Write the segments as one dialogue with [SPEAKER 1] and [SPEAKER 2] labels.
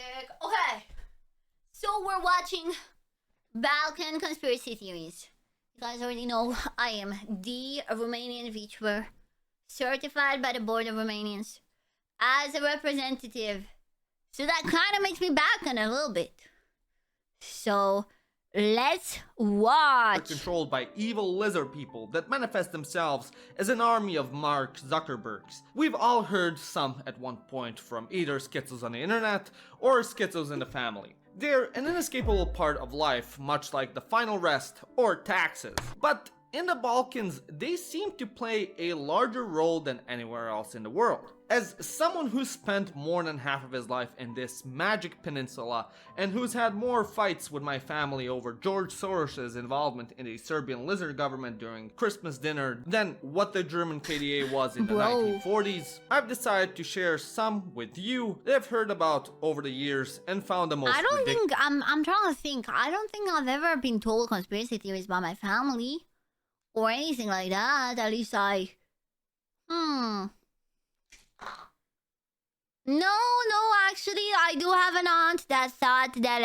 [SPEAKER 1] music. Okay. So we're watching Balkan conspiracy theories. You guys already know I am the Romanian VTuber, certified by the Board of Romanians as a representative. So that kind of makes me Balkan a little bit. So let's watch.
[SPEAKER 2] Controlled by evil lizard people that manifest themselves as an army of Mark Zuckerbergs. We've all heard some at one point from either schizos on the internet or schizos in the family. They're an inescapable part of life, much like the final rest or taxes. But in the Balkans, they seem to play a larger role than anywhere else in the world. As someone who's spent more than half of his life in this magic peninsula and who's had more fights with my family over George Soros's involvement in the Serbian lizard government during Christmas dinner than what the German KDA was in the 1940s, I've decided to share some with you that I've heard about over the years and found the most
[SPEAKER 1] I'm trying to think. I don't think I've ever been told conspiracy theories by my family or anything like that. At least No, actually, I do have an aunt that thought that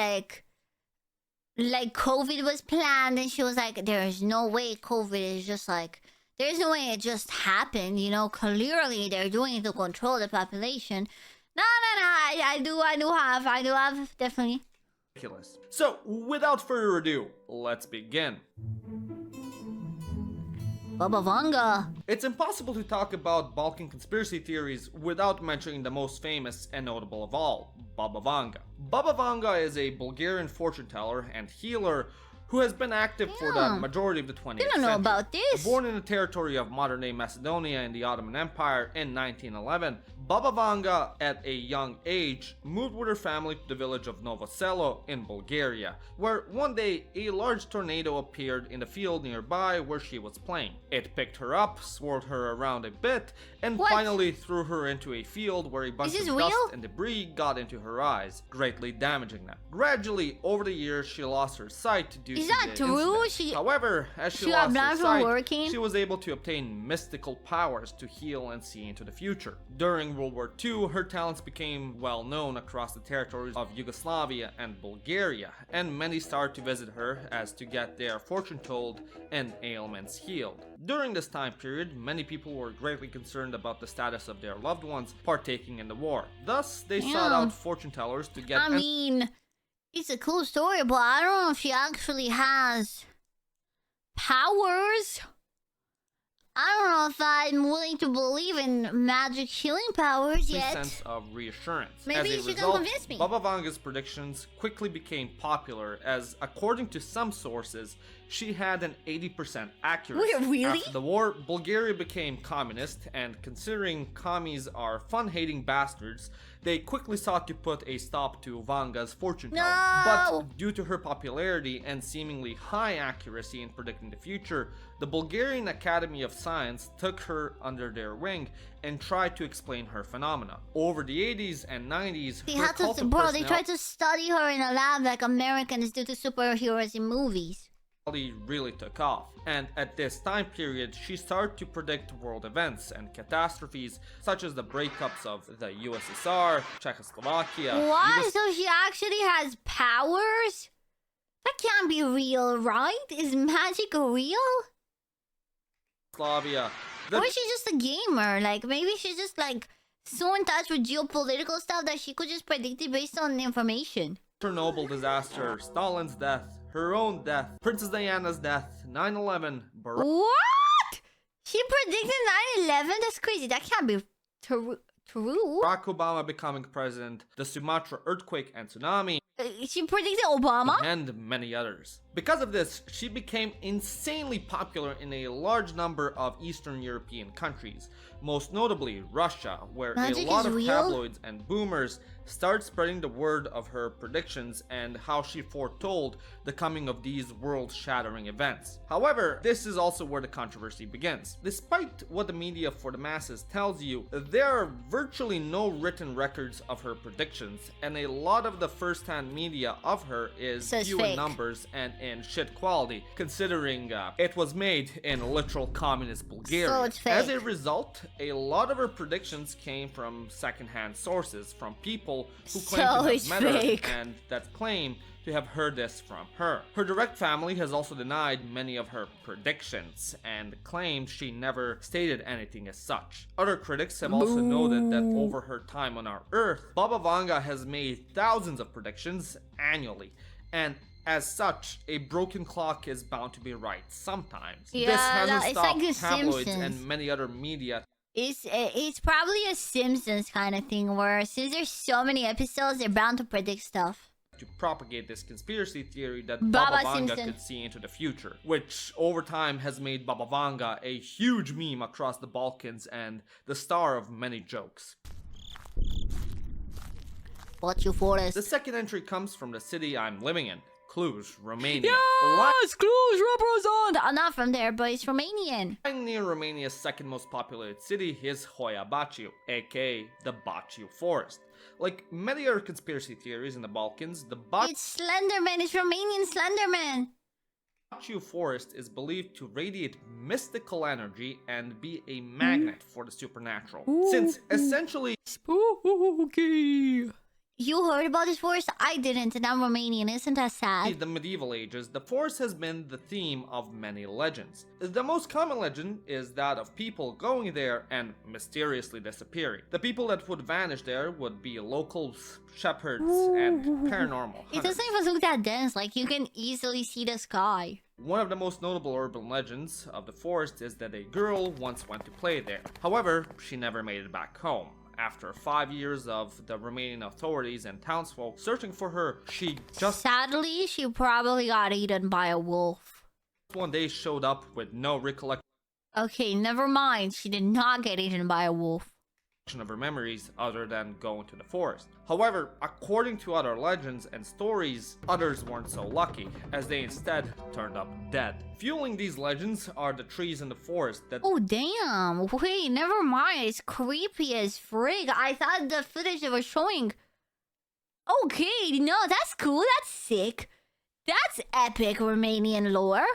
[SPEAKER 1] like COVID was planned, and she was like, there's no way COVID is just like, there's no way it just happened, you know, clearly they're doing it to control the population. No, I do have, definitely.
[SPEAKER 2] Ridiculous. So, without further ado, let's begin.
[SPEAKER 1] Baba Vanga.
[SPEAKER 2] It's impossible to talk about Balkan conspiracy theories without mentioning the most famous and notable of all, Baba Vanga. Baba Vanga is a Bulgarian fortune teller and healer who has been active for the majority of the 20th
[SPEAKER 1] Didn't know about this.
[SPEAKER 2] Born in the territory of modern-day Macedonia in the Ottoman Empire in 1911, Baba Vanga, at a young age, moved with her family to the village of Novo Selo in Bulgaria, where one day a large tornado appeared in the field nearby where she was playing. It picked her up, swirled her around a bit, and finally threw her into a field where a bunch of dust and debris got into her eyes, greatly damaging them. Gradually, over the years, she lost her sight due to the incident. However, as she lost her sight, she was able to obtain mystical powers to heal and see into the future. During World War II, her talents became well known across the territories of Yugoslavia and Bulgaria, and many started to visit her as to get their fortune told and ailments healed. During this time period, many people were greatly concerned about the status of their loved ones partaking in the war. Thus, they sought out fortune tellers to get...
[SPEAKER 1] I mean, it's a cool story, but I don't know if she actually has powers. I don't know if I'm willing to believe in magic healing powers yet.
[SPEAKER 2] Sense of reassurance.
[SPEAKER 1] Maybe she can convince me.
[SPEAKER 2] Baba Vanga's predictions quickly became popular as, according to some sources, she had an 80% accuracy.
[SPEAKER 1] Wait, really?
[SPEAKER 2] After the war, Bulgaria became communist, and considering commies are fun-hating bastards, they quickly sought to put a stop to Vanga's fortune telling. But due to her popularity and seemingly high accuracy in predicting the future, the Bulgarian Academy of Science took her under their wing and tried to explain her phenomena. Over the 80s and 90s,
[SPEAKER 1] they tried to study her in a lab like Americans do to superheroes in movies.
[SPEAKER 2] Really took off, and at this time period she started to predict world events and catastrophes such as the breakups of the USSR, Czechoslovakia.
[SPEAKER 1] What? So she actually has powers? That can't be real, right? Is magic real?
[SPEAKER 2] Yugoslavia.
[SPEAKER 1] Or is she just a gamer? Like, maybe she's just like so in touch with geopolitical stuff that she could just predict it based on information.
[SPEAKER 2] Chernobyl disaster, Stalin's death, her own death, Princess Diana's death, 9/11,
[SPEAKER 1] What? She predicted 9/11? That's crazy. That can't be true.
[SPEAKER 2] Barack Obama becoming president, the Sumatra earthquake and tsunami.
[SPEAKER 1] She predicted Obama?
[SPEAKER 2] And many others. Because of this, she became insanely popular in a large number of Eastern European countries, most notably Russia, where a lot of tabloids and boomers started spreading the word of her predictions and how she foretold the coming of these world-shattering events. However, this is also where the controversy begins. Despite what the media for the masses tells you, there are virtually no written records of her predictions, and a lot of the first-hand media of her is
[SPEAKER 1] So it's
[SPEAKER 2] few in
[SPEAKER 1] fake.
[SPEAKER 2] numbers and in shit quality, considering it was made in literal communist Bulgaria.
[SPEAKER 1] So it's
[SPEAKER 2] As
[SPEAKER 1] fake.
[SPEAKER 2] a result, a lot of her predictions came from secondhand sources, from people who claim
[SPEAKER 1] So
[SPEAKER 2] to have
[SPEAKER 1] it's
[SPEAKER 2] met her
[SPEAKER 1] fake.
[SPEAKER 2] and that claim to have heard this from her. Her direct family has also denied many of her predictions and claimed she never stated anything as such. Other critics have also noted that over her time on our Earth, Baba Vanga has made thousands of predictions annually, and as such, a broken clock is bound to be right sometimes.
[SPEAKER 1] Yeah,
[SPEAKER 2] this hasn't
[SPEAKER 1] it's
[SPEAKER 2] stopped
[SPEAKER 1] like The
[SPEAKER 2] tabloids
[SPEAKER 1] Simpsons.
[SPEAKER 2] and many other media
[SPEAKER 1] It's probably a Simpsons kind of thing where since there's so many episodes, they're bound to predict stuff.
[SPEAKER 2] to propagate this conspiracy theory that
[SPEAKER 1] Baba
[SPEAKER 2] Baba Vanga
[SPEAKER 1] Simpson.
[SPEAKER 2] could see into the future, which over time has made Baba Vanga a huge meme across the Balkans and the star of many jokes.
[SPEAKER 1] Bachu Forest.
[SPEAKER 2] The second entry comes from the city I'm living in, Cluj, Romania.
[SPEAKER 1] Yes, Cluj represent. I'm not from there, but it's Romanian.
[SPEAKER 2] Lying near Romania's second most populated city is Hoia Baciu, aka the Bachu Forest. Like many other conspiracy theories in the Balkans, the
[SPEAKER 1] It's Slenderman. It's Romanian Slenderman.
[SPEAKER 2] Bachu Forest is believed to radiate mystical energy and be a magnet for the supernatural, since essentially
[SPEAKER 3] Spooky.
[SPEAKER 1] You heard about this forest? I didn't, and I'm Romanian. Isn't that sad?
[SPEAKER 2] the medieval ages, the forest has been the theme of many legends. The most common legend is that of people going there and mysteriously disappearing. The people that would vanish there would be locals, shepherds, and paranormal
[SPEAKER 1] It
[SPEAKER 2] hunters.
[SPEAKER 1] doesn't even look that dense. Like you can easily see the sky.
[SPEAKER 2] One of the most notable urban legends of the forest is that a girl once went to play there. However, she never made it back home. After 5 years of the Romanian authorities and townsfolk searching for her, she just
[SPEAKER 1] Sadly, she probably got eaten by a wolf.
[SPEAKER 2] one day showed up with no recollection
[SPEAKER 1] Okay, never mind. She did not get eaten by a wolf.
[SPEAKER 2] of her memories other than going to the forest. However, according to other legends and stories, others weren't so lucky, as they instead turned up dead. Fueling these legends are the trees in the forest that
[SPEAKER 1] Oh, damn. Wait, never mind. It's creepy as frig. I thought the footage they were showing. Okay, no, that's cool. That's sick. That's epic Romanian lore.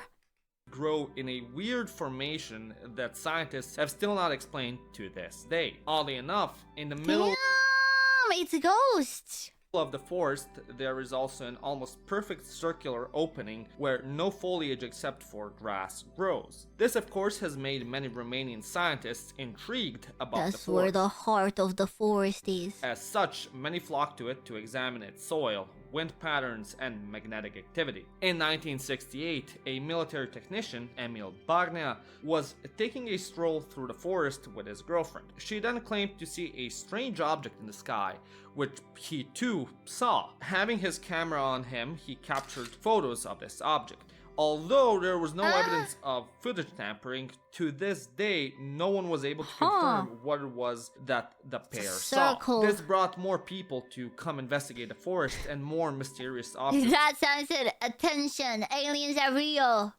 [SPEAKER 2] grow in a weird formation that scientists have still not explained to this day. Oddly enough, in the middle
[SPEAKER 1] Damn, it's ghosts.
[SPEAKER 2] of the forest, there is also an almost perfect circular opening where no foliage except for grass grows. This, of course, has made many Romanian scientists intrigued about the
[SPEAKER 1] That's where
[SPEAKER 2] forest.
[SPEAKER 1] the heart of the forest is.
[SPEAKER 2] As such, many flock to it to examine its soil, wind patterns, and magnetic activity. In 1968, a military technician, Emil Bagnea, was taking a stroll through the forest with his girlfriend. She then claimed to see a strange object in the sky, which he too saw. Having his camera on him, he captured photos of this object. Although there was no evidence of footage tampering, to this day, no one was able to confirm what it was that the pair saw.
[SPEAKER 1] Circle.
[SPEAKER 2] This brought more people to come investigate the forest and more mysterious objects.
[SPEAKER 1] That sounds it. Attention, aliens are real.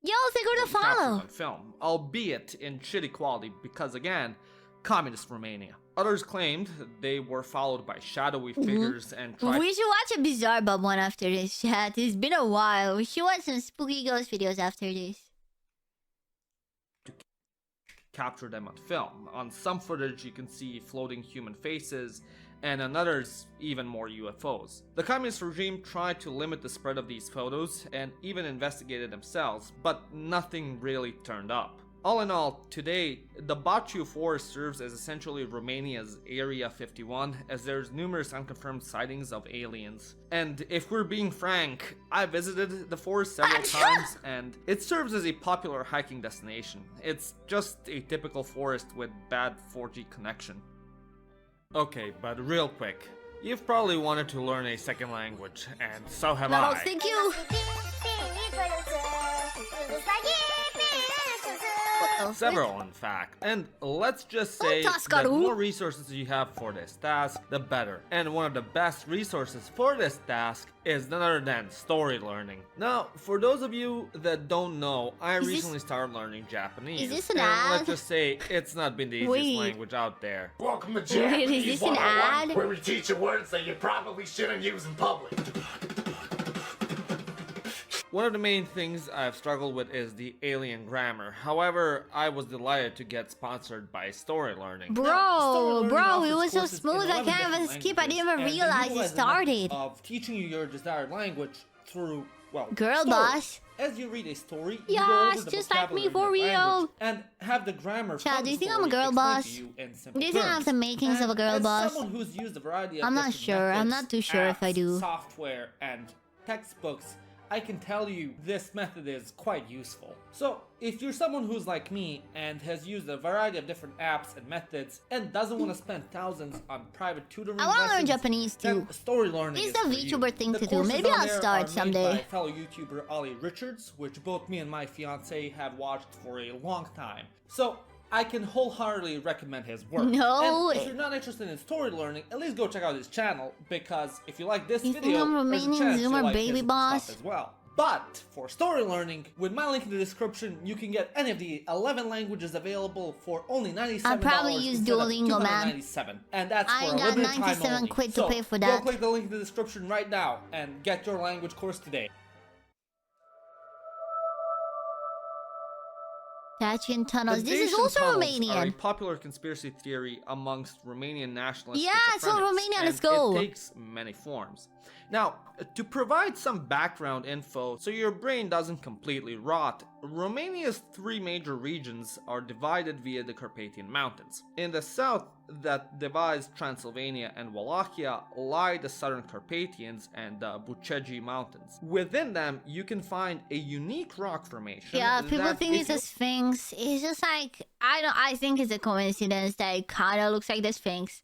[SPEAKER 1] Yo, think where to
[SPEAKER 2] captured
[SPEAKER 1] follow.
[SPEAKER 2] on film, albeit in shitty quality because, again, communist Romania. Others claimed they were followed by shadowy figures and tried
[SPEAKER 1] We should watch a Bizarre Bub one after this, chat. It's been a while. We should watch some spooky ghost videos after this.
[SPEAKER 2] to capture them on film. On some footage, you can see floating human faces, and on others, even more UFOs. The communist regime tried to limit the spread of these photos and even investigated themselves, but nothing really turned up. All in all, today, the Bachu Forest serves as essentially Romania's Area 51, as there's numerous unconfirmed sightings of aliens. And if we're being frank, I visited the forest several times, and it serves as a popular hiking destination. It's just a typical forest with bad 4G connection. Okay, but real quick, you've probably wanted to learn a second language, and so have
[SPEAKER 1] No,
[SPEAKER 2] I.
[SPEAKER 1] thank you.
[SPEAKER 2] Several, in fact. And let's just say that the more resources you have for this task, the better. And one of the best resources for this task is none other than story learning. Now, for those of you that don't know, I recently started learning Japanese.
[SPEAKER 1] Is this an
[SPEAKER 2] and
[SPEAKER 1] ad?
[SPEAKER 2] let's just say it's not been the easiest language out there.
[SPEAKER 4] Welcome to Japanese
[SPEAKER 1] Wait, is this an
[SPEAKER 4] 101,
[SPEAKER 1] ad?
[SPEAKER 4] where we teach you words that you probably shouldn't use in public.
[SPEAKER 2] One of the main things I've struggled with is the alien grammar. However, I was delighted to get sponsored by Story Learning.
[SPEAKER 1] Bro, it was so smooth. I can't even skip. I didn't even realize it started.
[SPEAKER 2] Of teaching you your desired language through, well,
[SPEAKER 1] Girl
[SPEAKER 2] stories.
[SPEAKER 1] boss.
[SPEAKER 2] As you read a story,
[SPEAKER 1] Yes,
[SPEAKER 2] you go over the
[SPEAKER 1] just like me,
[SPEAKER 2] vocabulary
[SPEAKER 1] for
[SPEAKER 2] of the
[SPEAKER 1] real.
[SPEAKER 2] language and have the grammar.
[SPEAKER 1] Chad,
[SPEAKER 2] from
[SPEAKER 1] do you
[SPEAKER 2] the
[SPEAKER 1] think I'm a
[SPEAKER 2] story
[SPEAKER 1] girl
[SPEAKER 2] explained
[SPEAKER 1] boss?
[SPEAKER 2] to you in simple
[SPEAKER 1] Do you think I have
[SPEAKER 2] terms.
[SPEAKER 1] the makings of a girl
[SPEAKER 2] And
[SPEAKER 1] boss?
[SPEAKER 2] as someone who's used a variety of
[SPEAKER 1] I'm not
[SPEAKER 2] different
[SPEAKER 1] sure. I'm
[SPEAKER 2] methods,
[SPEAKER 1] not too sure if I
[SPEAKER 2] apps,
[SPEAKER 1] do.
[SPEAKER 2] software and textbooks, I can tell you this method is quite useful. So, if you're someone who's like me and has used a variety of different apps and methods and doesn't want to spend thousands on private tutoring
[SPEAKER 1] I want to learn
[SPEAKER 2] lessons,
[SPEAKER 1] Japanese
[SPEAKER 2] then
[SPEAKER 1] too.
[SPEAKER 2] story learning
[SPEAKER 1] It's
[SPEAKER 2] is
[SPEAKER 1] a
[SPEAKER 2] for you.
[SPEAKER 1] VTuber thing
[SPEAKER 2] The
[SPEAKER 1] to do.
[SPEAKER 2] courses
[SPEAKER 1] Maybe
[SPEAKER 2] on
[SPEAKER 1] I'll
[SPEAKER 2] there
[SPEAKER 1] start
[SPEAKER 2] are made
[SPEAKER 1] someday.
[SPEAKER 2] by fellow YouTuber Ollie Richards, which both me and my fiance have watched for a long time. So, I can wholeheartedly recommend his work.
[SPEAKER 1] No.
[SPEAKER 2] And if you're not interested in story learning, at least go check out his channel, because if you like this
[SPEAKER 1] You think
[SPEAKER 2] video,
[SPEAKER 1] I'm
[SPEAKER 2] there's a
[SPEAKER 1] Romanian
[SPEAKER 2] chance
[SPEAKER 1] Zoomer
[SPEAKER 2] you'll like
[SPEAKER 1] baby
[SPEAKER 2] his
[SPEAKER 1] boss?
[SPEAKER 2] stuff as well. But for story learning, with my link in the description, you can get any of the 11 languages available for only $97.
[SPEAKER 1] I'll probably use
[SPEAKER 2] instead of
[SPEAKER 1] Duolingo, man.
[SPEAKER 2] $297. And that's
[SPEAKER 1] I
[SPEAKER 2] for
[SPEAKER 1] ain't
[SPEAKER 2] a
[SPEAKER 1] got
[SPEAKER 2] limited time
[SPEAKER 1] 97
[SPEAKER 2] only.
[SPEAKER 1] quid to
[SPEAKER 2] So,
[SPEAKER 1] pay for
[SPEAKER 2] go
[SPEAKER 1] that.
[SPEAKER 2] click the link in the description right now and get your language course today.
[SPEAKER 1] Thatan Tunnels.
[SPEAKER 2] The
[SPEAKER 1] This is
[SPEAKER 2] Dacian
[SPEAKER 1] also
[SPEAKER 2] tunnels
[SPEAKER 1] Romanian.
[SPEAKER 2] are a popular conspiracy theory amongst Romanian nationalists.
[SPEAKER 1] Yeah, it's all Romanian, let's go.
[SPEAKER 2] It takes many forms. Now, to provide some background info so your brain doesn't completely rot, Romania's three major regions are divided via the Carpathian Mountains. In the south, that divides Transylvania and Wallachia, lie the Southern Carpathians and the Bucegi Mountains. Within them, you can find a unique rock formation.
[SPEAKER 1] Yeah, people
[SPEAKER 2] that
[SPEAKER 1] think
[SPEAKER 2] if
[SPEAKER 1] it's
[SPEAKER 2] you-
[SPEAKER 1] a sphinx. It's just like I think it's a coincidence that it kinda looks like the sphinx.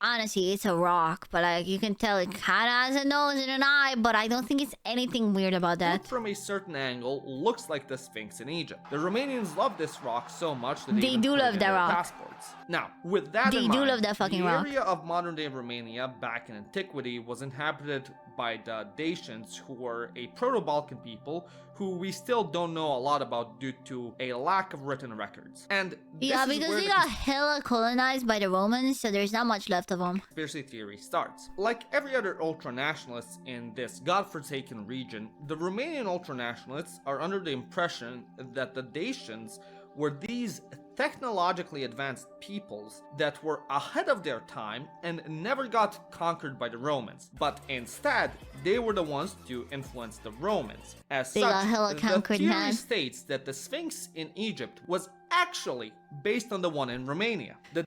[SPEAKER 1] Honestly, it's a rock, but like you can tell it kinda has a nose and an eye, but I don't think it's anything weird about that.
[SPEAKER 2] Looked from a certain angle, looks like the Sphinx in Egypt. The Romanians love this rock so much that
[SPEAKER 1] They
[SPEAKER 2] even
[SPEAKER 1] do
[SPEAKER 2] put it
[SPEAKER 1] love
[SPEAKER 2] in
[SPEAKER 1] that
[SPEAKER 2] their
[SPEAKER 1] rock.
[SPEAKER 2] passports. Now, with that
[SPEAKER 1] They
[SPEAKER 2] in
[SPEAKER 1] do
[SPEAKER 2] mind,
[SPEAKER 1] love that fucking
[SPEAKER 2] the
[SPEAKER 1] rock.
[SPEAKER 2] area of modern-day Romania back in antiquity was inhabited by the Dacians, who were a proto-Balkan people who we still don't know a lot about due to a lack of written records. And
[SPEAKER 1] Yeah,
[SPEAKER 2] this is
[SPEAKER 1] because
[SPEAKER 2] where
[SPEAKER 1] they
[SPEAKER 2] the
[SPEAKER 1] got hella colonized by the Romans, so there's not much left of them.
[SPEAKER 2] conspiracy theory starts. Like every other ultra-nationalist in this godforsaken region, the Romanian ultra-nationalists are under the impression that the Dacians were these technologically advanced peoples that were ahead of their time and never got conquered by the Romans, but instead they were the ones to influence the Romans. As
[SPEAKER 1] They
[SPEAKER 2] such,
[SPEAKER 1] got hella
[SPEAKER 2] the
[SPEAKER 1] conquered,
[SPEAKER 2] theory
[SPEAKER 1] man.
[SPEAKER 2] states that the Sphinx in Egypt was actually based on the one in Romania. The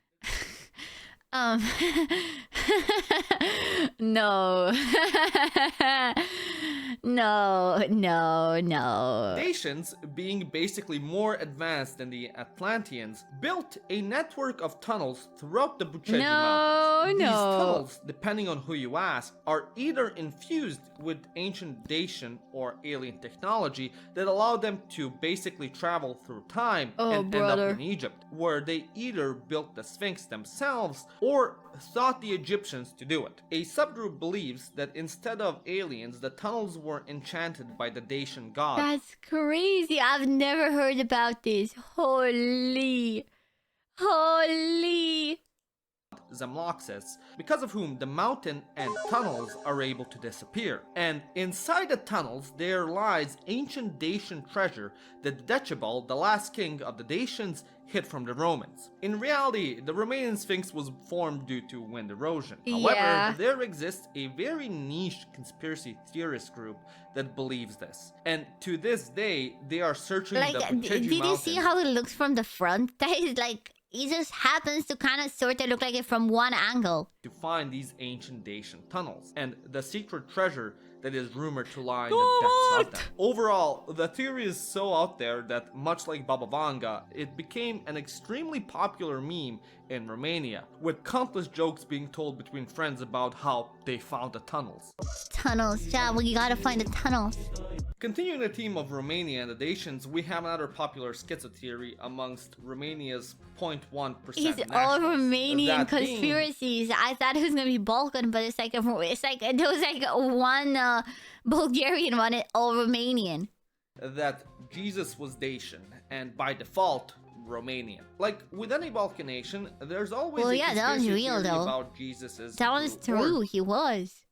[SPEAKER 1] No. No.
[SPEAKER 2] Dacians, being basically more advanced than the Atlanteans, built a network of tunnels throughout the Bucegi Mountains. These tunnels, depending on who you ask, are either infused with ancient Dacian or alien technology that allow them to basically travel through time and end up in Egypt, where they either built the Sphinx themselves or thought the Egyptians to do it. A subgroup believes that instead of aliens, the tunnels were enchanted by the Dacian gods.
[SPEAKER 1] That's crazy. I've never heard about this. Holy.
[SPEAKER 2] Zamloxis, because of whom the mountain and tunnels are able to disappear. And inside the tunnels there lies ancient Dacian treasure that Decibel, the last king of the Dacians, hid from the Romans. In reality, the Romanian Sphinx was formed due to wind erosion. However, there exists a very niche conspiracy theorist group that believes this. And to this day, they are searching
[SPEAKER 1] Like,
[SPEAKER 2] the Bucegi
[SPEAKER 1] did you
[SPEAKER 2] Mountains.
[SPEAKER 1] see how it looks from the front? That is like, it just happens to kind of sort of look like it from one angle.
[SPEAKER 2] to find these ancient Dacian tunnels and the secret treasure that is rumored to lie in the depths of them. Overall, the theory is so out there that, much like Baba Vanga, it became an extremely popular meme in Romania, with countless jokes being told between friends about how they found the tunnels.
[SPEAKER 1] Tunnels, yeah, we gotta find the tunnels.
[SPEAKER 2] Continuing the theme of Romania and the Dacians, we have another popular schizo theory amongst Romania's 0.1%
[SPEAKER 1] It's all Romanian
[SPEAKER 2] that being
[SPEAKER 1] conspiracies. I thought it was gonna be Balkan, but there was like one Bulgarian one, all Romanian.
[SPEAKER 2] that Jesus was Dacian and by default Romanian. Like with any Balkan nation, there's always
[SPEAKER 1] Well,
[SPEAKER 2] a
[SPEAKER 1] yeah, that was
[SPEAKER 2] conspiracy
[SPEAKER 1] real,
[SPEAKER 2] theory
[SPEAKER 1] though.
[SPEAKER 2] about Jesus's
[SPEAKER 1] That was true.
[SPEAKER 2] origin.
[SPEAKER 1] He was.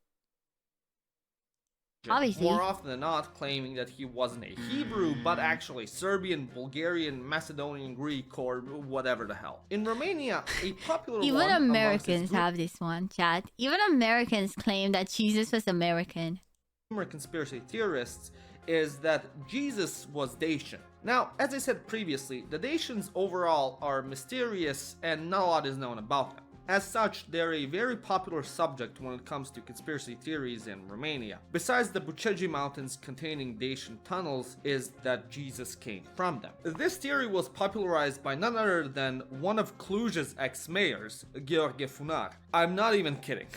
[SPEAKER 1] Obviously.
[SPEAKER 2] More often than not, claiming that he wasn't a Hebrew, but actually Serbian, Bulgarian, Macedonian, Greek, or whatever the hell. In Romania, a popular
[SPEAKER 1] Even
[SPEAKER 2] one amongst
[SPEAKER 1] Americans
[SPEAKER 2] its group
[SPEAKER 1] have this one, chat. Even Americans claim that Jesus was American.
[SPEAKER 2] of conspiracy theorists is that Jesus was Dacian. Now, as I said previously, the Dacians overall are mysterious and not a lot is known about them. As such, they're a very popular subject when it comes to conspiracy theories in Romania. Besides the Bucegi Mountains containing Dacian tunnels is that Jesus came from them. This theory was popularized by none other than one of Cluj's ex-mayors, Gheorghe Funar. I'm not even kidding.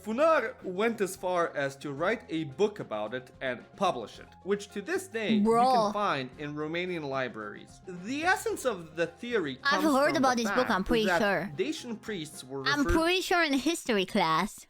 [SPEAKER 2] Funar went as far as to write a book about it and publish it, which to this day you
[SPEAKER 1] Bro.
[SPEAKER 2] can find in Romanian libraries. The essence of the theory
[SPEAKER 1] I've
[SPEAKER 2] comes
[SPEAKER 1] heard
[SPEAKER 2] from
[SPEAKER 1] about
[SPEAKER 2] the
[SPEAKER 1] this book,
[SPEAKER 2] fact
[SPEAKER 1] I'm pretty
[SPEAKER 2] that
[SPEAKER 1] sure.
[SPEAKER 2] Dacian priests were
[SPEAKER 1] I'm
[SPEAKER 2] referred
[SPEAKER 1] pretty sure in history class,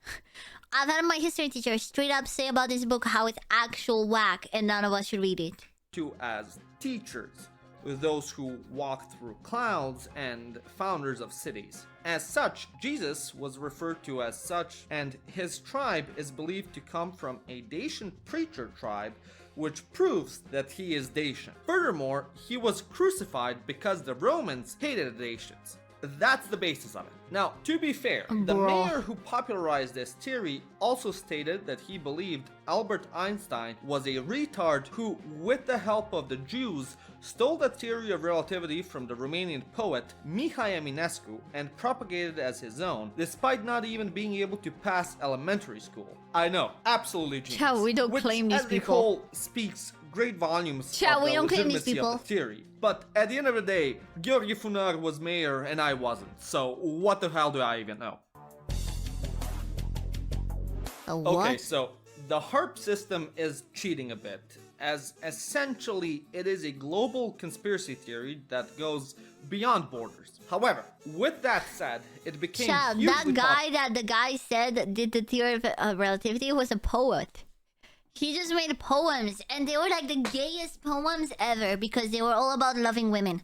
[SPEAKER 1] I've had my history teacher straight up say about this book how it's actual whack and none of us should read it.
[SPEAKER 2] to as teachers, those who walk through clouds and founders of cities. As such, Jesus was referred to as such, and his tribe is believed to come from a Dacian preacher tribe, which proves that he is Dacian. Furthermore, he was crucified because the Romans hated the Dacians. That's the basis of it. Now, to be fair, the
[SPEAKER 1] Bro.
[SPEAKER 2] mayor who popularized this theory also stated that he believed Albert Einstein was a retard who, with the help of the Jews, stole the theory of relativity from the Romanian poet Mihai Eminescu and propagated it as his own, despite not even being able to pass elementary school. I know, absolutely genius.
[SPEAKER 1] Chow, we don't
[SPEAKER 2] Which,
[SPEAKER 1] claim these
[SPEAKER 2] as a
[SPEAKER 1] people.
[SPEAKER 2] whole, speaks great volumes
[SPEAKER 1] Chow,
[SPEAKER 2] of
[SPEAKER 1] we
[SPEAKER 2] the
[SPEAKER 1] don't claim these
[SPEAKER 2] legitimacy
[SPEAKER 1] people.
[SPEAKER 2] of the theory. But at the end of the day, Gheorghe Funar was mayor and I wasn't, so what the hell do I even know?
[SPEAKER 1] What?
[SPEAKER 2] Okay, so the Harp System is cheating a bit, as essentially it is a global conspiracy theory that goes beyond borders. However, with that said, it became
[SPEAKER 1] Chow, that
[SPEAKER 2] hugely
[SPEAKER 1] guy that the guy said did the theory of relativity was a poet. He just made poems, and they were like the gayest poems ever because they were all about loving women.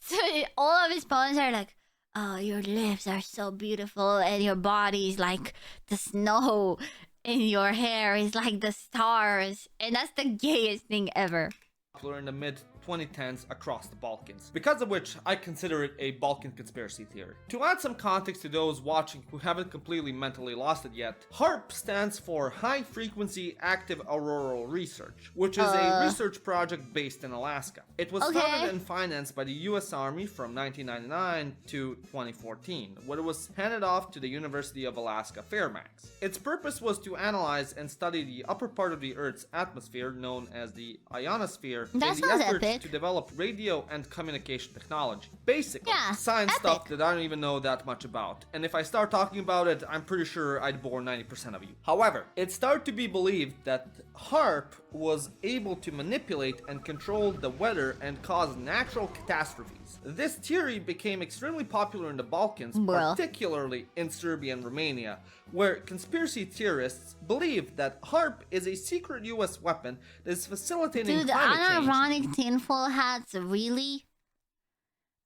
[SPEAKER 1] So all of his poems are like, oh, your lips are so beautiful, and your body is like the snow, and your hair is like the stars, and that's the gayest thing ever.
[SPEAKER 2] popular in the mid-2010s across the Balkans, because of which I consider it a Balkan conspiracy theory. To add some context to those watching who haven't completely mentally lost it yet, HARP stands for High Frequency Active Auroral Research, which is a research project based in Alaska. It was
[SPEAKER 1] Okay.
[SPEAKER 2] founded and financed by the US Army from 1999 to 2014, when it was handed off to the University of Alaska Fairbanks. Its purpose was to analyze and study the upper part of the Earth's atmosphere, known as the ionosphere,
[SPEAKER 1] That
[SPEAKER 2] in the
[SPEAKER 1] sounds
[SPEAKER 2] efforts
[SPEAKER 1] epic.
[SPEAKER 2] to develop radio and communication technology. Basically,
[SPEAKER 1] Yeah,
[SPEAKER 2] science
[SPEAKER 1] epic.
[SPEAKER 2] stuff that I don't even know that much about. And if I start talking about it, I'm pretty sure I'd bore 90% of you. However, it started to be believed that HARP was able to manipulate and control the weather and cause natural catastrophes. This theory became extremely popular in the Balkans,
[SPEAKER 1] Bruh.
[SPEAKER 2] particularly in Serbia and Romania, where conspiracy theorists believe that HARP is a secret US weapon that is facilitating
[SPEAKER 1] Dude,
[SPEAKER 2] climate change.
[SPEAKER 1] unironic tinfoil hats, really?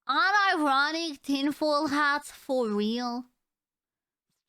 [SPEAKER 1] Unironic tinfoil hats for real?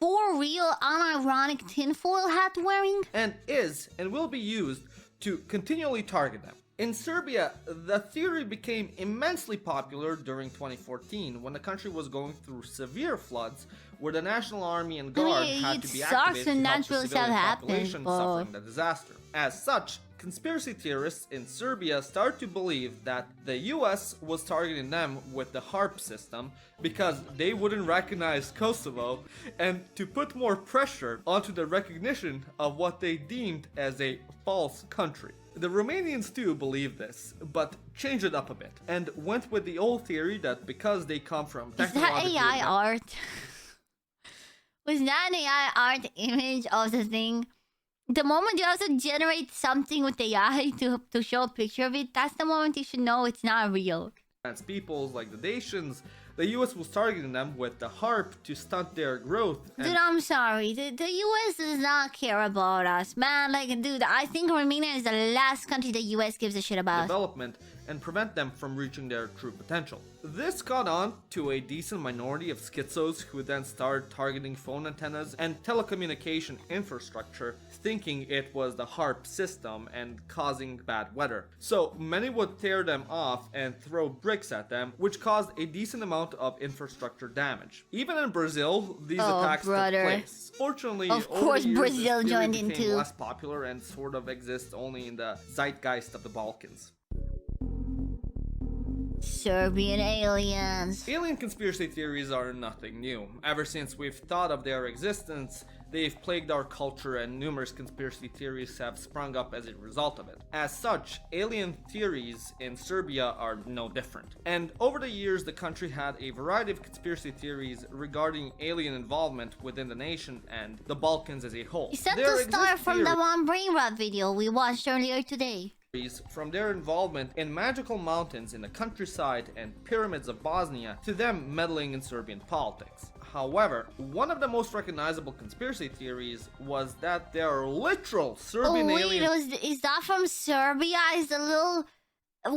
[SPEAKER 1] For real, unironic tinfoil hat wearing?
[SPEAKER 2] And is and will be used to continually target them. In Serbia, the theory became immensely popular during 2014 when the country was going through severe floods, where the National Army and Guard had to
[SPEAKER 1] it
[SPEAKER 2] be
[SPEAKER 1] sucks
[SPEAKER 2] activated
[SPEAKER 1] when
[SPEAKER 2] to help
[SPEAKER 1] natural
[SPEAKER 2] the
[SPEAKER 1] stuff
[SPEAKER 2] civilian
[SPEAKER 1] happens,
[SPEAKER 2] population
[SPEAKER 1] but-
[SPEAKER 2] suffering the disaster. As such, conspiracy theorists in Serbia start to believe that the US was targeting them with the Harp System because they wouldn't recognize Kosovo, and to put more pressure onto the recognition of what they deemed as a false country. The Romanians too believed this, but changed it up a bit, and went with the old theory that because they come from
[SPEAKER 1] Is that
[SPEAKER 2] technologically
[SPEAKER 1] AI art? Was that an AI art image of the thing? The moment you also generate something with AI to show a picture of it, that's the moment you should know it's not real.
[SPEAKER 2] advanced peoples like the Dacians, the US was targeting them with the harp to stunt their growth. And
[SPEAKER 1] Dude, I'm sorry. The US does not care about us, man. Like, dude, I think Romania is the last country the US gives a shit about.
[SPEAKER 2] development and prevent them from reaching their true potential. This caught on to a decent minority of schizos who then started targeting phone antennas and telecommunication infrastructure, thinking it was the Harp System and causing bad weather. So many would tear them off and throw bricks at them, which caused a decent amount of infrastructure damage. Even in Brazil, these
[SPEAKER 1] Oh,
[SPEAKER 2] attacks
[SPEAKER 1] brother.
[SPEAKER 2] took place. Fortunately,
[SPEAKER 1] Of
[SPEAKER 2] over
[SPEAKER 1] course
[SPEAKER 2] the years,
[SPEAKER 1] Brazil
[SPEAKER 2] this theory
[SPEAKER 1] joined in
[SPEAKER 2] became
[SPEAKER 1] too.
[SPEAKER 2] less popular and sort of exists only in the zeitgeist of the Balkans.
[SPEAKER 1] Serbian aliens.
[SPEAKER 2] Alien conspiracy theories are nothing new. Ever since we've thought of their existence, they've plagued our culture and numerous conspiracy theories have sprung up as a result of it. As such, alien theories in Serbia are no different. And over the years, the country had a variety of conspiracy theories regarding alien involvement within the nation and the Balkans as a whole.
[SPEAKER 1] Except
[SPEAKER 2] There
[SPEAKER 1] the star
[SPEAKER 2] exist
[SPEAKER 1] from the
[SPEAKER 2] theories
[SPEAKER 1] one brain rot video we watched earlier today.
[SPEAKER 2] from their involvement in magical mountains in the countryside and pyramids of Bosnia to them meddling in Serbian politics. However, one of the most recognizable conspiracy theories was that there are literal Serbian
[SPEAKER 1] Oh wait,
[SPEAKER 2] aliens
[SPEAKER 1] is that from Serbia? Is the little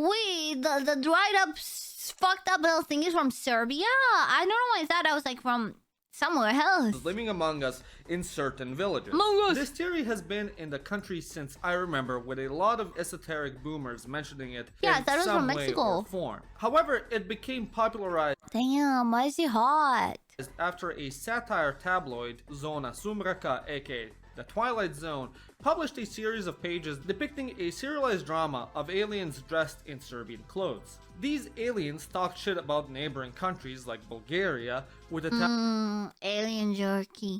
[SPEAKER 1] wait the dried up fucked up little thing is from Serbia? I don't know why is that. I was like from somewhere else.
[SPEAKER 2] living among us in certain villages.
[SPEAKER 3] Among us!
[SPEAKER 2] This theory has been in the country since I remember, with a lot of esoteric boomers mentioning it
[SPEAKER 1] Yeah,
[SPEAKER 2] in
[SPEAKER 1] that was
[SPEAKER 2] some
[SPEAKER 1] from
[SPEAKER 2] way
[SPEAKER 1] Mexico.
[SPEAKER 2] or form. However, it became popularized
[SPEAKER 1] Damn, why is he hot?
[SPEAKER 2] after a satire tabloid, Zona Sumraka, aka The Twilight Zone, published a series of pages depicting a serialized drama of aliens dressed in Serbian clothes. These aliens talked shit about neighboring countries like Bulgaria with a
[SPEAKER 1] Alien jerky.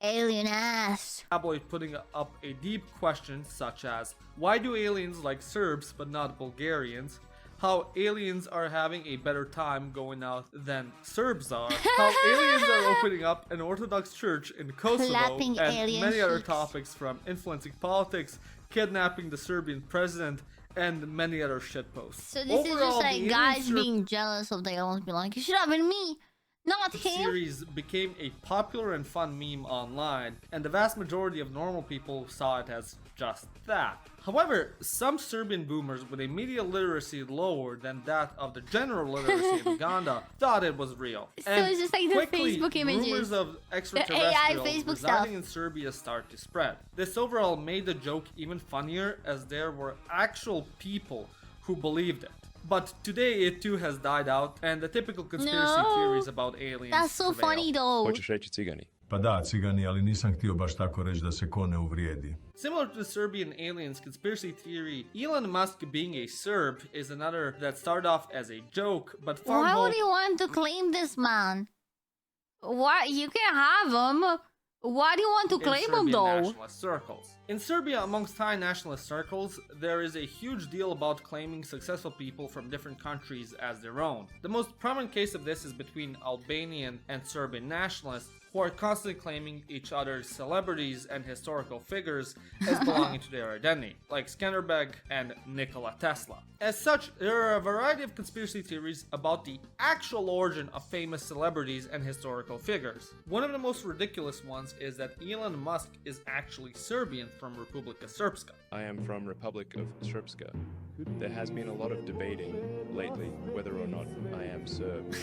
[SPEAKER 1] Alien ass.
[SPEAKER 2] tabloid putting up a deep question such as, why do aliens like Serbs but not Bulgarians? How aliens are having a better time going out than Serbs are. How aliens are opening up an Orthodox church in Kosovo.
[SPEAKER 1] Clapping
[SPEAKER 2] and
[SPEAKER 1] alien
[SPEAKER 2] many other
[SPEAKER 1] cheeks.
[SPEAKER 2] topics from influencing politics, kidnapping the Serbian president, and many other shitposts.
[SPEAKER 1] So this is
[SPEAKER 2] Overall,
[SPEAKER 1] just
[SPEAKER 2] the
[SPEAKER 1] like
[SPEAKER 2] alien
[SPEAKER 1] guys being jealous of their own. Be like, it should have been me, not him.
[SPEAKER 2] series became a popular and fun meme online, and the vast majority of normal people saw it as just that. However, some Serbian boomers with a media literacy lower than that of the general literacy in Uganda thought it was real.
[SPEAKER 1] So it's just like the
[SPEAKER 2] quickly,
[SPEAKER 1] Facebook images.
[SPEAKER 2] rumors of
[SPEAKER 1] AI
[SPEAKER 2] extraterrestrials
[SPEAKER 1] Facebook
[SPEAKER 2] residing
[SPEAKER 1] stuff.
[SPEAKER 2] in Serbia start to spread. This overall made the joke even funnier, as there were actual people who believed it. But today it too has died out, and the typical conspiracy
[SPEAKER 1] No.
[SPEAKER 2] theories about aliens
[SPEAKER 1] That's so
[SPEAKER 2] prevail.
[SPEAKER 1] funny though.
[SPEAKER 5] Hoćeš reći cigani?
[SPEAKER 6] Pa da, cigani, ali nisam htio baš tako reći da se ko ne uvrijedi.
[SPEAKER 2] Similar to the Serbian aliens conspiracy theory, Elon Musk being a Serb is another that started off as a joke, but found
[SPEAKER 1] Why
[SPEAKER 2] hope
[SPEAKER 1] would you want to claim this man? Why you can have him? Why do you want to
[SPEAKER 2] in
[SPEAKER 1] claim him
[SPEAKER 2] Serbian
[SPEAKER 1] though?
[SPEAKER 2] nationalist circles. In Serbia, amongst Thai nationalist circles, there is a huge deal about claiming successful people from different countries as their own. The most prominent case of this is between Albanian and Serbian nationalists, who are constantly claiming each other's celebrities and historical figures as belonging to their identity, like Skanderbeg and Nikola Tesla. As such, there are a variety of conspiracy theories about the actual origin of famous celebrities and historical figures. One of the most ridiculous ones is that Elon Musk is actually Serbian from Republika Srpska.
[SPEAKER 5] I am from Republic of Srpska. There has been a lot of debating lately whether or not I am Serb.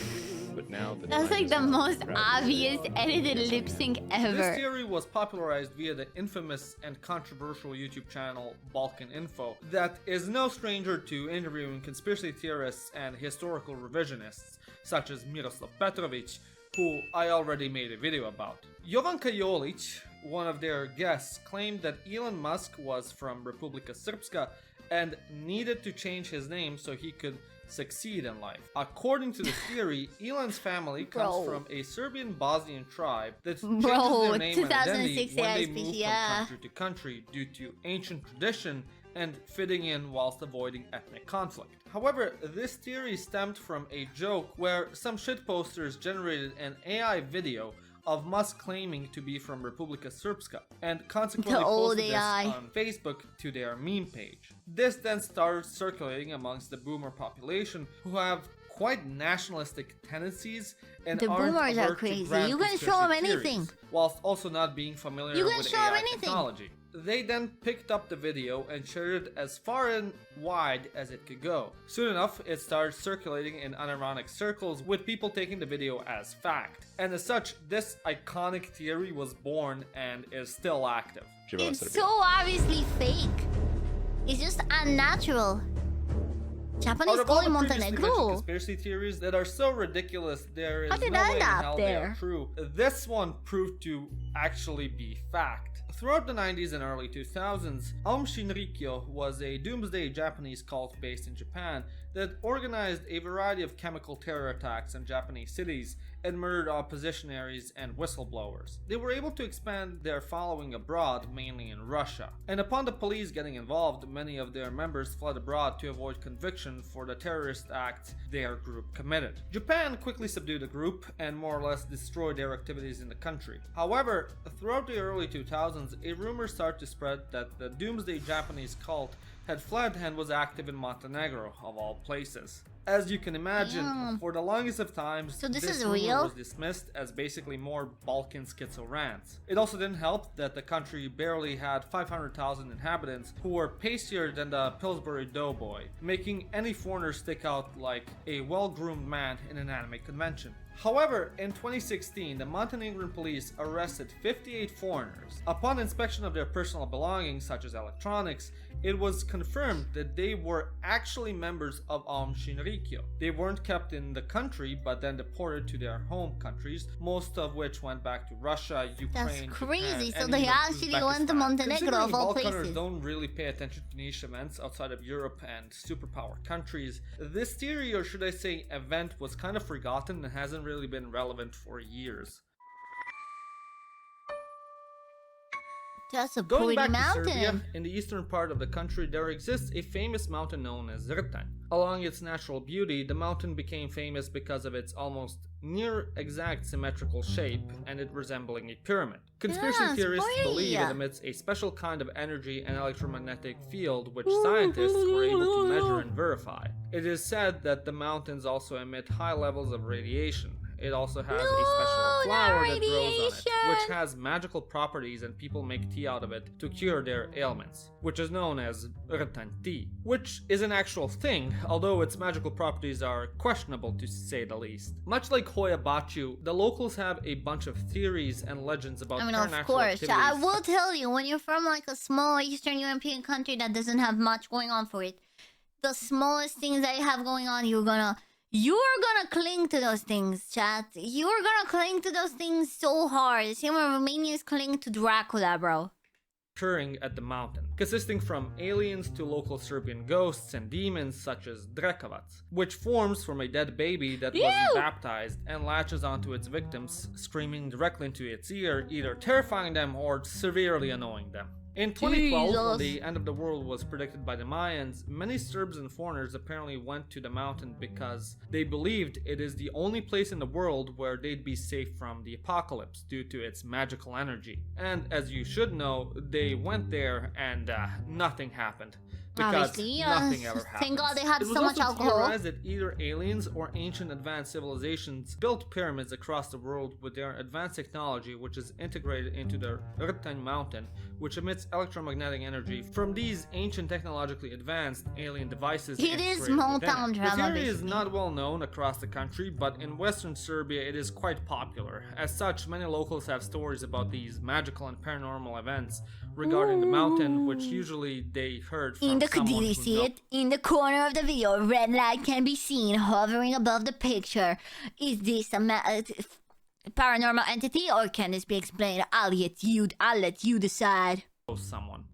[SPEAKER 5] But now that
[SPEAKER 1] That's
[SPEAKER 5] time
[SPEAKER 1] like
[SPEAKER 5] is
[SPEAKER 1] the
[SPEAKER 5] up,
[SPEAKER 1] most
[SPEAKER 5] I'm proud to
[SPEAKER 1] obvious
[SPEAKER 5] say,
[SPEAKER 1] edited
[SPEAKER 5] yes, I
[SPEAKER 1] lip
[SPEAKER 5] am.
[SPEAKER 1] sync
[SPEAKER 2] This
[SPEAKER 1] ever.
[SPEAKER 2] theory was popularized via the infamous and controversial YouTube channel Balkan Info, that is no stranger to interviewing conspiracy theorists and historical revisionists, such as Miroslav Petrovic, who I already made a video about. Jovan Kajolic, one of their guests, claimed that Elon Musk was from Republika Srpska and needed to change his name so he could succeed in life. According to the theory, Elon's family comes from a Serbian Bosnian tribe that changes their name and identity when they move from country to country due to ancient tradition and fitting in whilst avoiding ethnic conflict. However, this theory stemmed from a joke where some shitposters generated an AI video of Musk claiming to be from Republika Srpska and consequently posted this on Facebook to their meme page. This then started circulating amongst the boomer population, who have quite nationalistic tendencies and
[SPEAKER 1] the boomers are crazy. You can show them anything,
[SPEAKER 2] whilst also not being familiar with AI technology. They then picked up the video and shared it as far and wide as it could go. Soon enough, it started circulating in unironic circles, with people taking the video as fact. And as such, this iconic theory was born and is still active.
[SPEAKER 1] It's so obviously fake. It's just unnatural. Japanese calling Montenegro.
[SPEAKER 2] Conspiracy theories that are so ridiculous, there is no way in hell they are true. This one proved to actually be fact. Throughout the 90s and early 2000s, Aum Shinrikyo was a doomsday Japanese cult based in Japan that organized a variety of chemical terror attacks in Japanese cities and murdered oppositionaries and whistleblowers. They were able to expand their following abroad, mainly in Russia. And upon the police getting involved, many of their members fled abroad to avoid conviction for the terrorist acts their group committed. Japan quickly subdued the group and more or less destroyed their activities in the country. However, throughout the early 2000s, a rumor started to spread that the doomsday Japanese cult had fled and was active in Montenegro, of all places. As you can imagine, for the longest of times, this rumor was dismissed as basically more Balkan schizo rants. It also didn't help that the country barely had 500,000 inhabitants who were pastier than the Pillsbury Doughboy, making any foreigner stick out like a well-groomed man in an anime convention. However, in 2016, the Montenegrin police arrested 58 foreigners. Upon inspection of their personal belongings, such as electronics, it was confirmed that they were actually members of Aum Shinrikyo. They weren't kept in the country, but then deported to their home countries, most of which went back to Russia, Ukraine,
[SPEAKER 1] That's crazy.
[SPEAKER 2] Japan,
[SPEAKER 1] So they actually went to Montenegro of all places.
[SPEAKER 2] Balkaners don't really pay attention to niche events outside of Europe and superpower countries. This theory, or should I say event, was kind of forgotten and hasn't really been relevant for years.
[SPEAKER 1] That's a
[SPEAKER 2] Going
[SPEAKER 1] pretty
[SPEAKER 2] back
[SPEAKER 1] mountain.
[SPEAKER 2] to Serbia, in the eastern part of the country, there exists a famous mountain known as Rtan. Along its natural beauty, the mountain became famous because of its almost near exact symmetrical shape and it resembling a pyramid. Conspiracy theorists believe it emits a special kind of energy and electromagnetic field which scientists were able to measure and verify. It is said that the mountains also emit high levels of radiation. It also has a special flower that grows on it, which has magical properties, and people make tea out of it to cure their ailments, which is known as Rtan tea, which is an actual thing, although its magical properties are questionable to say the least. Much like Hoya Bachu, the locals have a bunch of theories and legends about supernatural
[SPEAKER 1] of course.
[SPEAKER 2] activities.
[SPEAKER 1] I will tell you, when you're from like a small Eastern European country that doesn't have much going on for it, the smallest things that you have going on, you're gonna cling to those things, chat. You're gonna cling to those things so hard. Same way Romanians cling to Dracula, bro.
[SPEAKER 2] Occurring at the mountain, consisting from aliens to local Serbian ghosts and demons such as Drekavac, which forms from a dead baby that wasn't baptized and latches onto its victims, screaming directly into its ear, either terrifying them or severely annoying them. In 2012, when the end of the world was predicted by the Mayans, many Serbs and foreigners apparently went to the mountain because they believed it is the only place in the world where they'd be safe from the apocalypse due to its magical energy. And as you should know, they went there and nothing happened. Because
[SPEAKER 1] obviously,
[SPEAKER 2] nothing ever happened.
[SPEAKER 1] Thank God they had so much alcohol.
[SPEAKER 2] It was also theorized that either aliens or ancient advanced civilizations built pyramids across the world with their advanced technology, which is integrated into the Rtan mountain, which emits electromagnetic energy from these ancient technologically advanced alien devices.
[SPEAKER 1] It is small town drama.
[SPEAKER 2] The theory is not well known across the country, but in western Serbia it is quite popular. As such, many locals have stories about these magical and paranormal events regarding the mountain, which usually they heard from
[SPEAKER 1] Did
[SPEAKER 2] someone
[SPEAKER 1] you
[SPEAKER 2] who
[SPEAKER 1] see
[SPEAKER 2] knows.
[SPEAKER 1] it? In the corner of the video, a red light can be seen hovering above the picture. Is this a paranormal entity, or can this be explained? I'll let you decide.
[SPEAKER 2] Someone.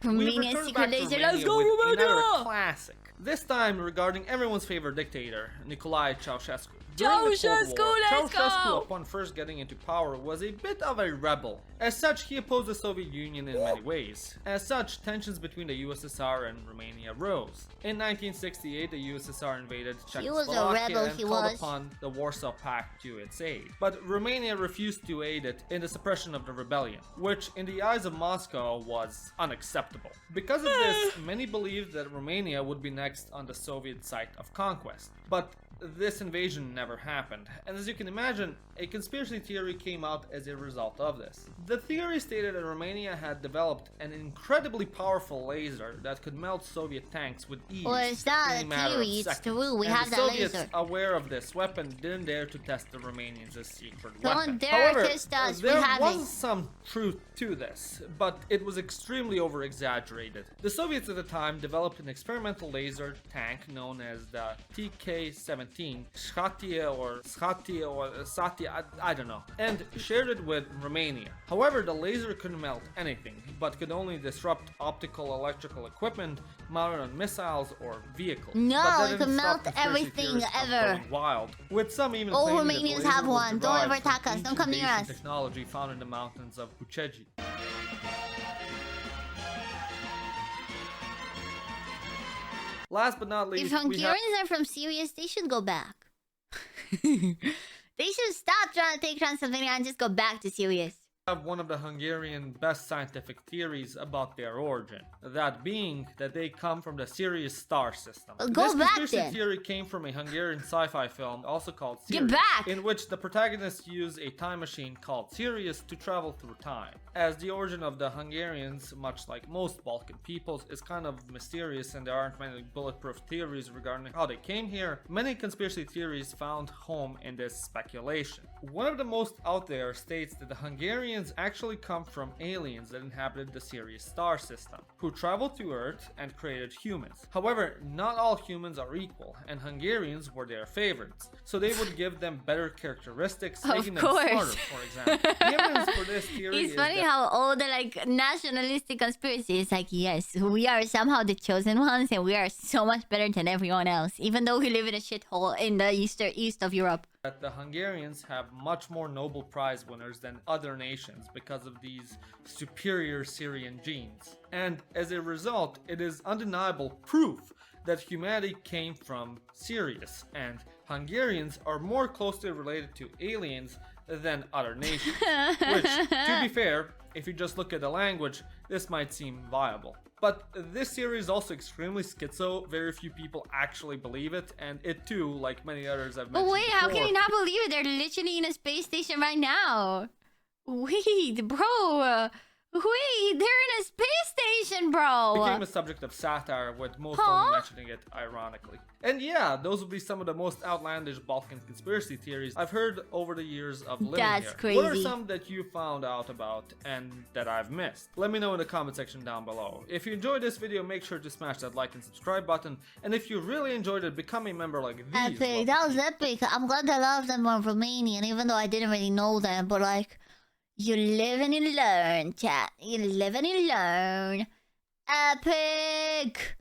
[SPEAKER 1] Romanian
[SPEAKER 2] returned
[SPEAKER 1] secret
[SPEAKER 2] back to
[SPEAKER 1] laser.
[SPEAKER 2] Romania
[SPEAKER 1] Let's go,
[SPEAKER 2] with another
[SPEAKER 1] Romania!
[SPEAKER 2] classic. This time regarding everyone's favorite dictator, Nikolai Ceausescu. During the Cold War,
[SPEAKER 1] let's
[SPEAKER 2] Ceausescu,
[SPEAKER 1] go!
[SPEAKER 2] upon first getting into power, was a bit of a rebel. As such, he opposed the Soviet Union in many ways. As such, tensions between the USSR and Romania rose. In 1968, the USSR invaded
[SPEAKER 1] He was a
[SPEAKER 2] Czechoslovakia
[SPEAKER 1] rebel,
[SPEAKER 2] and
[SPEAKER 1] he
[SPEAKER 2] called
[SPEAKER 1] was.
[SPEAKER 2] upon the Warsaw Pact to its aid. But Romania refused to aid it in the suppression of the rebellion, which in the eyes of Moscow was unacceptable. Because of this, many believed that Romania would be next on the Soviet site of conquest. But this invasion never happened, and as you can imagine, a conspiracy theory came out as a result of this. The theory stated that Romania had developed an incredibly powerful laser that could melt Soviet tanks with ease.
[SPEAKER 1] Well, it's not
[SPEAKER 2] in
[SPEAKER 1] a
[SPEAKER 2] a matter
[SPEAKER 1] theory,
[SPEAKER 2] of
[SPEAKER 1] it's
[SPEAKER 2] seconds.
[SPEAKER 1] true, we
[SPEAKER 2] And
[SPEAKER 1] have
[SPEAKER 2] the
[SPEAKER 1] that
[SPEAKER 2] Soviets,
[SPEAKER 1] laser.
[SPEAKER 2] aware of this weapon, didn't dare to test the Romanians' secret
[SPEAKER 1] Don't
[SPEAKER 2] weapon.
[SPEAKER 1] dare
[SPEAKER 2] However,
[SPEAKER 1] test us, we
[SPEAKER 2] there
[SPEAKER 1] have
[SPEAKER 2] was
[SPEAKER 1] it.
[SPEAKER 2] some truth to this, but it was extremely over-exaggerated. The Soviets at the time developed an experimental laser tank known as the TK-17, Shatia or Satya, I don't know, and shared it with Romania. However, the laser couldn't melt anything, but could only disrupt optical electrical equipment mounted on missiles or vehicles.
[SPEAKER 1] No,
[SPEAKER 2] But that
[SPEAKER 1] it
[SPEAKER 2] didn't
[SPEAKER 1] could
[SPEAKER 2] stop
[SPEAKER 1] melt
[SPEAKER 2] conspiracy
[SPEAKER 1] everything
[SPEAKER 2] theorists from
[SPEAKER 1] ever.
[SPEAKER 2] going wild, with some even
[SPEAKER 1] All
[SPEAKER 2] claiming that the
[SPEAKER 1] Romanians
[SPEAKER 2] laser
[SPEAKER 1] have
[SPEAKER 2] was
[SPEAKER 1] one. Don't
[SPEAKER 2] derived
[SPEAKER 1] ever
[SPEAKER 2] from
[SPEAKER 1] attack us. Don't
[SPEAKER 2] ancient
[SPEAKER 1] come near
[SPEAKER 2] Dacian
[SPEAKER 1] us.
[SPEAKER 2] technology found in the mountains of Buceji. Last but not least,
[SPEAKER 1] If
[SPEAKER 2] we have
[SPEAKER 1] Hungarians are from Syria, they should go back. They should stop trying to take Transylvania and just go back to Syria.
[SPEAKER 2] one of the Hungarian best scientific theories about their origin. That being that they come from the Sirius star system.
[SPEAKER 1] Well, go
[SPEAKER 2] this
[SPEAKER 1] back
[SPEAKER 2] conspiracy
[SPEAKER 1] then.
[SPEAKER 2] theory came from a Hungarian sci-fi film also called
[SPEAKER 1] Get
[SPEAKER 2] Sirius,
[SPEAKER 1] back!
[SPEAKER 2] in which the protagonists use a time machine called Sirius to travel through time. As the origin of the Hungarians, much like most Balkan peoples, is kind of mysterious and there aren't many bulletproof theories regarding how they came here, many conspiracy theories found home in this speculation. One of the most out there states that the Hungarians actually come from aliens that inhabited the Sirius star system, who traveled to Earth and created humans. However, not all humans are equal, and Hungarians were their favorites, so they would give them better characteristics,
[SPEAKER 1] Of
[SPEAKER 2] making them
[SPEAKER 1] course.
[SPEAKER 2] smarter, for example. The evidence for this theory
[SPEAKER 1] It's
[SPEAKER 2] is
[SPEAKER 1] funny
[SPEAKER 2] that
[SPEAKER 1] how all the like nationalistic conspiracy is like, yes, we are somehow the chosen ones and we are so much better than everyone else, even though we live in a shithole in the east of Europe.
[SPEAKER 2] that the Hungarians have much more Nobel Prize winners than other nations because of these superior Syrian genes. And as a result, it is undeniable proof that humanity came from Sirius, and Hungarians are more closely related to aliens than other nations. Which, to be fair, if you just look at the language, this might seem viable. But this theory is also extremely schizo, very few people actually believe it, and it too, like many others I've
[SPEAKER 1] But
[SPEAKER 2] mentioned
[SPEAKER 1] wait, how can
[SPEAKER 2] before,
[SPEAKER 1] you not believe it? They're literally in a space station right now. Wait, bro. Wait, they're in a space station, bro.
[SPEAKER 2] became a subject of satire, with most
[SPEAKER 1] Huh?
[SPEAKER 2] only mentioning it ironically. And yeah, those would be some of the most outlandish Balkan conspiracy theories I've heard over the years of living
[SPEAKER 1] That's
[SPEAKER 2] here. What are
[SPEAKER 1] crazy.
[SPEAKER 2] some that you found out about and that I've missed? Let me know in the comment section down below. If you enjoyed this video, make sure to smash that like and subscribe button. And if you really enjoyed it, become a member like these.
[SPEAKER 1] Epic.
[SPEAKER 2] lovely
[SPEAKER 1] That was
[SPEAKER 2] people.
[SPEAKER 1] epic. I'm glad a lot of them were Romanian, even though I didn't really know them. But like, you live and you learn, chat. You live and you learn. Epic.